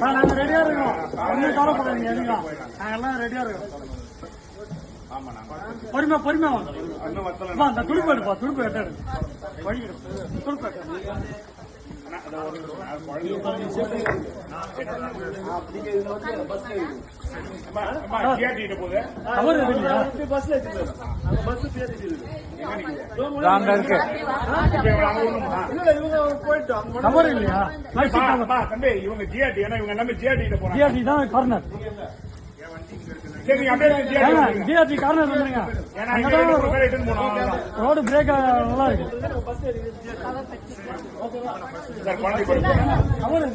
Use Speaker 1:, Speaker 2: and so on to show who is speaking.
Speaker 1: நாங்க ரெடியா இருக்கோம். ஒன்னும் கவலைப்படாதீங்க. எதுவும் நாங்க எல்லாம் ரெடியா இருக்கோம். பொறுமை பொறுமை அந்த துடுப்பு எடுப்பா. துடுப்பு எட்டாடு துடுப்பு கவர் இல்லையா?
Speaker 2: இவங்க ஜிஆர்டி இவங்க எல்லாமே ஜிஆர்டி
Speaker 1: ஜிஆர்டி தான் கார்னர். ஜிஆர்டி கார்னர் வந்துருங்க. ரோடு பிரேக் நல்லா இருக்கு. கவர்